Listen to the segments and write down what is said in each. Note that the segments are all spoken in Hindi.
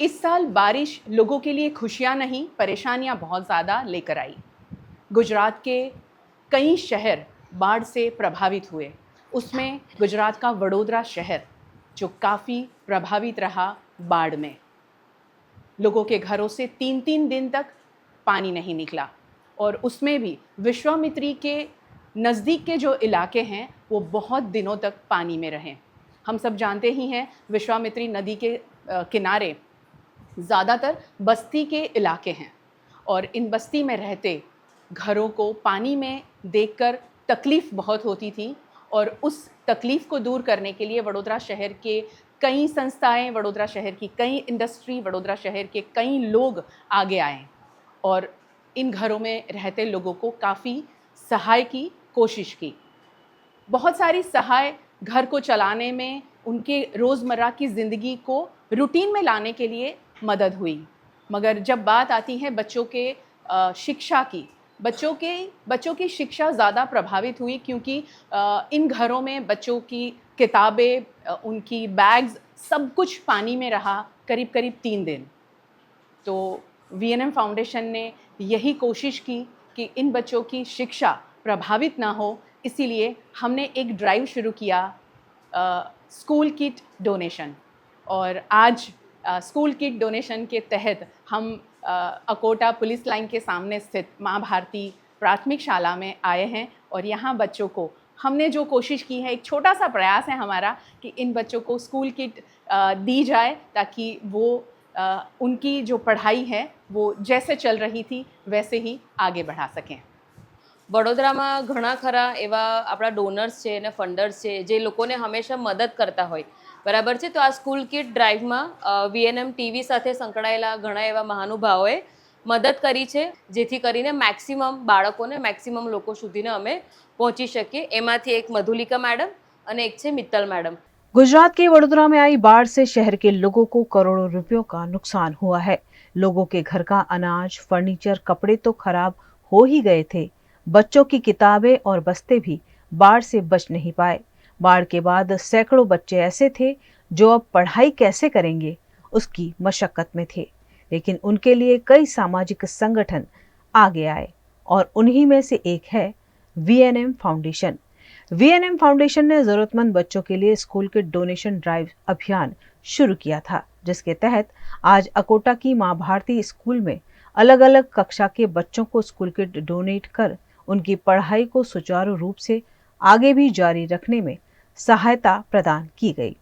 इस साल बारिश लोगों के लिए खुशियां नहीं, परेशानियां बहुत ज़्यादा लेकर आई। गुजरात के कई शहर बाढ़ से प्रभावित हुए। उसमें गुजरात का वडोदरा शहर जो काफ़ी प्रभावित रहा बाढ़ में। लोगों के घरों से 3-3 दिन तक पानी नहीं निकला और उसमें भी विश्वामित्री के नज़दीक के जो इलाके हैं वो बहुत दिनों तक पानी में रहे। हम सब जानते ही हैं विश्वामित्री नदी के किनारे ज़्यादातर बस्ती के इलाके हैं और इन बस्ती में रहते घरों को पानी में देखकर तकलीफ़ बहुत होती थी और उस तकलीफ़ को दूर करने के लिए वडोदरा शहर के कई संस्थाएं, वडोदरा शहर की कई इंडस्ट्री, वडोदरा शहर के कई लोग आगे आए और इन घरों में रहते लोगों को काफ़ी सहाय की कोशिश की। बहुत सारी सहाय घर को चलाने में, उनके रोज़मर्रा की ज़िंदगी को रूटीन में लाने के लिए मदद हुई। मगर जब बात आती है बच्चों के शिक्षा की, बच्चों की शिक्षा ज़्यादा प्रभावित हुई क्योंकि इन घरों में बच्चों की किताबें, उनकी बैग्स, सब कुछ पानी में रहा करीब-करीब 3 दिन। तो वीएनएम फाउंडेशन ने यही कोशिश की कि इन बच्चों की शिक्षा प्रभावित ना हो, इसीलिए हमने एक ड्राइव शुरू किया स्कूल किट डोनेशन। और आज स्कूल किट डोनेशन के तहत हम अकोटा पुलिस लाइन के सामने स्थित माँ भारती प्राथमिक शाला में आए हैं और यहाँ बच्चों को हमने जो कोशिश की है, एक छोटा सा प्रयास है हमारा कि इन बच्चों को स्कूल किट दी जाए ताकि वो उनकी जो पढ़ाई है वो जैसे चल रही थी वैसे ही आगे बढ़ा सकें। વડોદરામાં ઘણા ખરા એવા આપણા ડોનર્સ છે અને ફંડર્સ છે જે લોકોને હંમેશા મદદ કરતા હોય, બરાબર છે. તો આ સ્કૂલ કિટ ડ્રાઈવમાં વીએનએમ ટીવી સાથે સંકળાયેલા ઘણા એવા મહાનુભાવોએ મદદ કરી છે જેથી કરીને મેક્સિમમ બાળકોને, મેક્સિમમ લોકો સુધીને અમે પહોંચી શકીએ. એમાંથી એક મધુલિકા મેડમ અને એક છે મિત્તલ મેડમ. गुजरात के वडोदरा में आई बाढ़ से शहर के लोगों को करोड़ों रुपयों का नुकसान हुआ है। लोगों के घर का अनाज, फर्नीचर, कपड़े तो खराब हो ही गए थे। बच्चों की किताबें और बस्ते भी बाढ़ से बच नहीं पाए। बाढ़ के बाद सैकड़ों बच्चे ऐसे थे जो अब पढ़ाई कैसे करेंगे उसकी मशक्कत में थे, लेकिन उनके लिए कई सामाजिक संगठन आगे आए और उन्हीं में से एक है वीएनएम फाउंडेशन। वीएनएम फाउंडेशन ने जरूरतमंद बच्चों के लिए स्कूल किट डोनेशन ड्राइव अभियान शुरू किया था, जिसके तहत आज अकोटा की मां भारती स्कूल में अलग अलग कक्षा के बच्चों को स्कूल किट डोनेट कर उनकी पढ़ाई को सुचारू रूप से आगे भी जारी रखने में सहायता प्रदान की गई।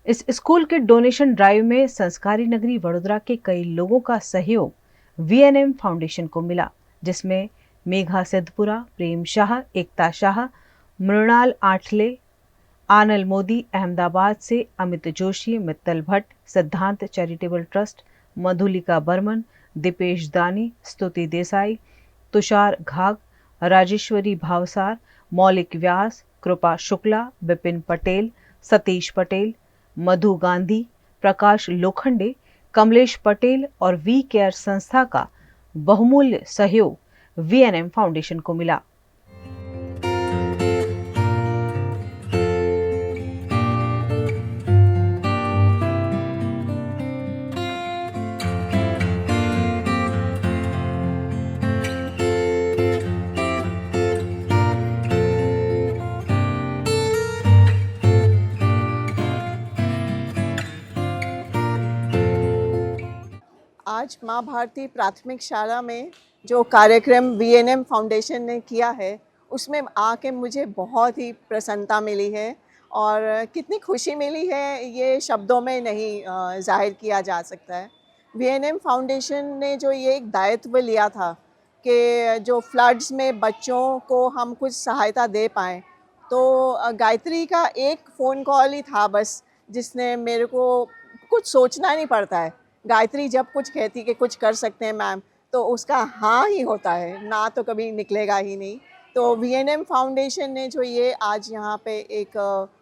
इस स्कूल के डोनेशन ड्राइव में संस्कारी नगरी वडोदरा के कई लोगों का सहयोग वीएनएम फाउंडेशन को मिला, जिसमें मेघा सिद्धपुरा, प्रेम शाह, एकता शाह, मृणाल आठले, आनल मोदी, अहमदाबाद से अमित जोशी, मित्तल भट्ट, सिद्धांत चैरिटेबल ट्रस्ट, मधुलिका बर्मन, दीपेश दानी, स्तुति देसाई, तुषार घाग, राजेश्वरी भावसार, मौलिक व्यास, कृपा शुक्ला, बिपिन पटेल, सतीश पटेल, मधु गांधी, प्रकाश लोखंडे, कमलेश पटेल और वी केयर संस्था का बहुमूल्य सहयोग वीएनएम फाउंडेशन को मिला। आज माँ भारती प्राथमिक शाला में जो कार्यक्रम वीएनएम फाउंडेशन ने किया है उसमें आके मुझे बहुत ही प्रसन्नता मिली है और कितनी खुशी मिली है ये शब्दों में नहीं जाहिर किया जा सकता है। वीएनएम फाउंडेशन ने जो ये एक दायित्व लिया था कि जो फ्लड्स में बच्चों को हम कुछ सहायता दे पाएँ, तो गायत्री का एक फ़ोन कॉल ही था बस, जिसने मेरे को कुछ सोचना नहीं पड़ता है गायत्री जब कुछ कहती कि कुछ कर सकते हैं मैम, तो उसका हाँ ही होता है, ना तो कभी निकलेगा ही नहीं। तो वीएनएम फाउंडेशन ने जो ये आज यहाँ पे एक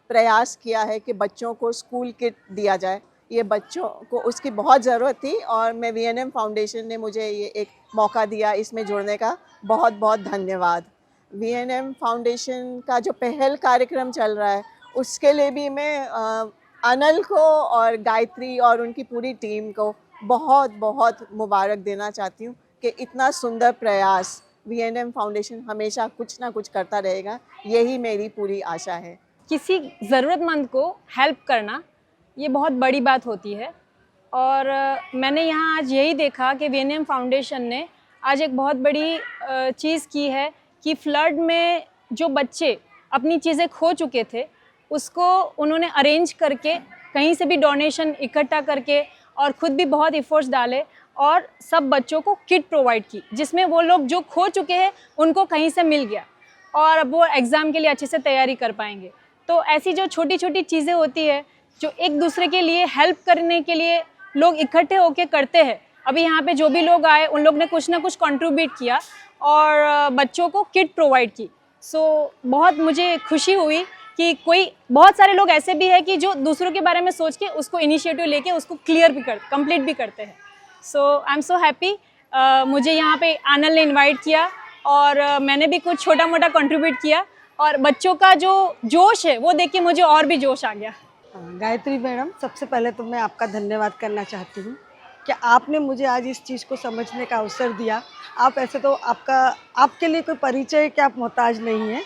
प्रयास किया है कि बच्चों को स्कूल किट दिया जाए, ये बच्चों को उसकी बहुत ज़रूरत थी और मैं वीएनएम फाउंडेशन ने मुझे ये एक मौका दिया इसमें जुड़ने का, बहुत बहुत धन्यवाद। वीएनएम फाउंडेशन का जो पहल कार्यक्रम चल रहा है उसके लिए भी मैं अनल को और गायत्री और उनकी पूरी टीम को बहुत बहुत मुबारक देना चाहती हूँ कि इतना सुंदर प्रयास वीएनएम फाउंडेशन हमेशा कुछ ना कुछ करता रहेगा, यही मेरी पूरी आशा है। किसी ज़रूरतमंद को हेल्प करना ये बहुत बड़ी बात होती है और मैंने यहाँ आज यही देखा कि वीएनएम फाउंडेशन ने आज एक बहुत बड़ी चीज़ की है कि फ्लड में जो बच्चे अपनी चीज़ें खो चुके थे उसको उन्होंने अरेंज करके कहीं से भी डोनेशन इकट्ठा करके और ख़ुद भी बहुत एफर्ट्स डाले और सब बच्चों को किट प्रोवाइड की, जिसमें वो लोग जो खो चुके हैं उनको कहीं से मिल गया और अब वो एग्ज़ाम के लिए अच्छे से तैयारी कर पाएंगे। तो ऐसी जो छोटी छोटी चीज़ें होती है जो एक दूसरे के लिए हेल्प करने के लिए लोग इकट्ठे होकर करते हैं। अभी यहाँ पे जो भी लोग आए उन लोग ने कुछ ना कुछ कंट्रीब्यूट किया और बच्चों को किट प्रोवाइड की। सो बहुत मुझे खुशी हुई कि बहुत सारे लोग ऐसे भी हैं कि जो दूसरों के बारे में सोच के उसको इनिशिएटिव लेके उसको कंप्लीट भी करते हैं। सो आई एम सो हैप्पी। मुझे यहाँ पे आनल ने इनवाइट किया और मैंने भी कुछ छोटा मोटा कंट्रीब्यूट किया और बच्चों का जो जोश है वो देख के मुझे और भी जोश आ गया। गायत्री मैडम, सबसे पहले तो मैं आपका धन्यवाद करना चाहती हूँ कि आपने मुझे आज इस चीज़ को समझने का अवसर दिया। आप ऐसे तो आपके लिए कोई परिचय के आप मोहताज नहीं हैं।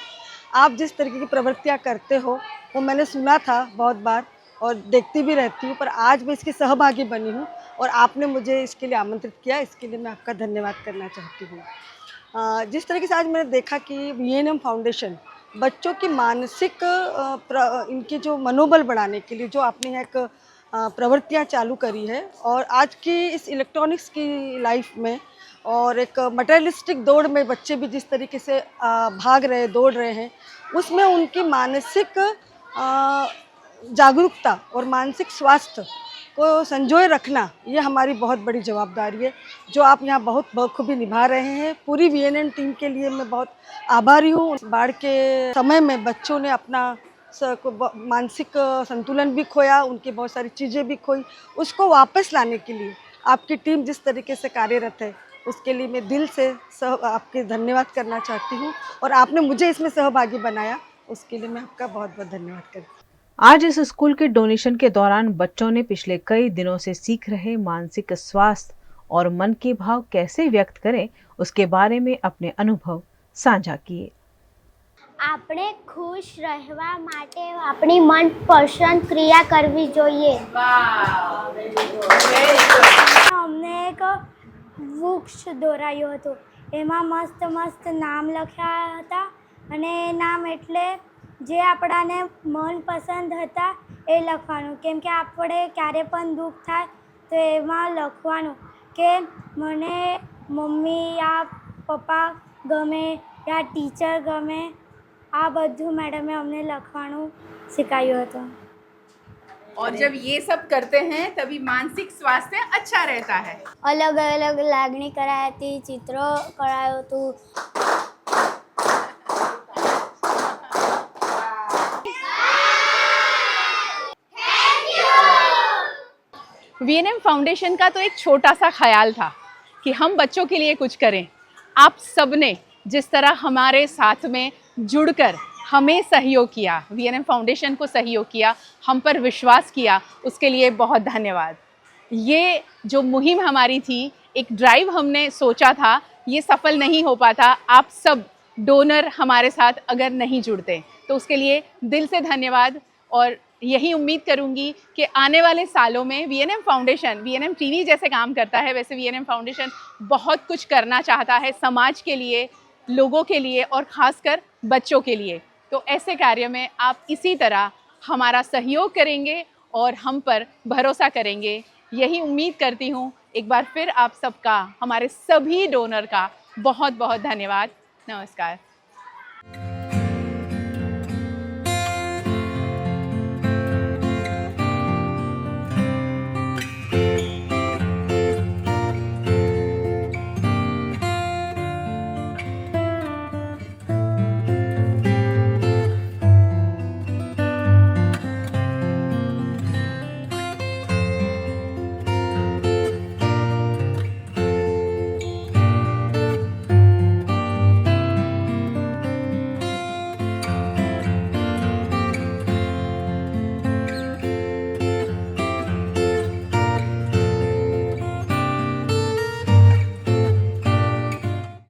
आप जिस तरीके की प्रवृत्तियाँ करते हो वो मैंने सुना था बहुत बार और देखती भी रहती हूँ, पर आज मैं इसकी सहभागी बनी हूँ और आपने मुझे इसके लिए आमंत्रित किया, इसके लिए मैं आपका धन्यवाद करना चाहती हूँ। जिस तरीके से आज मैंने देखा कि वीएनएम फाउंडेशन बच्चों की मानसिक इनके जो मनोबल बढ़ाने के लिए जो आपने एक प्रवृत्तियाँ चालू करी है और आज की इस इलेक्ट्रॉनिक्स की लाइफ में और एक मटेरियलिस्टिक दौड़ में बच्चे भी जिस तरीके से भाग रहे दौड़ रहे हैं, उसमें उनकी मानसिक जागरूकता और मानसिक स्वास्थ्य को संजोए रखना ये हमारी बहुत बड़ी जवाबदारी है, जो आप यहाँ बहुत बखूबी निभा रहे हैं। पूरी वीएनएम टीम के लिए मैं बहुत आभारी हूँ। बाढ़ के समय में बच्चों ने अपना मानसिक संतुलन भी खोया, उनकी बहुत सारी चीज़ें भी खोई, उसको वापस लाने के लिए आपकी टीम जिस तरीके से कार्यरत है उसके लिए मैं दिल से आपके धन्यवाद करना चाहती हूँ और आपने मुझे इसमें सहभागी बनाया, उसके लिए मैं आपका बहुत बहुत धन्यवाद करती हूँ। आज इस स्कूल के डोनेशन के दौरान बच्चों ने पिछले कई दिनों से सीख रहे मानसिक स्वास्थ्य और मन के भाव कैसे व्यक्त करें उसके बारे में अपने अनुभव साझा किए। આપણે ખુશ રહેવા માટે આપણી મનપસંદ ક્રિયા કરવી જોઈએ। અમને એક વૃક્ષ દોરાયું હતું, એમાં મસ્ત મસ્ત નામ લખ્યા હતા અને નામ એટલે જે આપણાને મનપસંદ હતા એ લખવાનું, કેમ કે આપણે ક્યારે પણ દુઃખ થાય તો એમાં લખવાનું કે મને મમ્મી યા પપ્પા ગમે યા ટીચર ગમે, આ બધું મેડમે અમને લખવાનું શીખવાયું હતું। और जब ये सब करते हैं तभी मानसिक स्वास्थ्य अच्छा रहता है। અલગ અલગ લાગણી કરાઈ હતી, ચિત્રો કરાયું હતું। वीएनएम फाउंडेशन का तो एक छोटा सा ख्याल था कि हम बच्चों के लिए कुछ करें। आप सबने जिस तरह हमारे साथ में जुड़कर हमें सहयोग किया, वीएनएम फाउंडेशन को सहयोग किया, हम पर विश्वास किया, उसके लिए बहुत धन्यवाद। ये जो मुहिम हमारी थी, एक ड्राइव हमने सोचा था, ये सफल नहीं हो पाता आप सब डोनर हमारे साथ अगर नहीं जुड़ते, तो उसके लिए दिल से धन्यवाद। और यही उम्मीद करूंगी कि आने वाले सालों में वीएनएम फाउंडेशन, वीएनएम टीवी जैसे काम करता है वैसे वीएनएम फाउंडेशन बहुत कुछ करना चाहता है समाज के लिए, लोगों के लिए और ख़ासकर बच्चों के लिए। तो ऐसे कार्य में आप इसी तरह हमारा सहयोग करेंगे और हम पर भरोसा करेंगे, यही उम्मीद करती हूँ। एक बार फिर आप सबका, हमारे सभी डोनर का बहुत बहुत धन्यवाद। नमस्कार।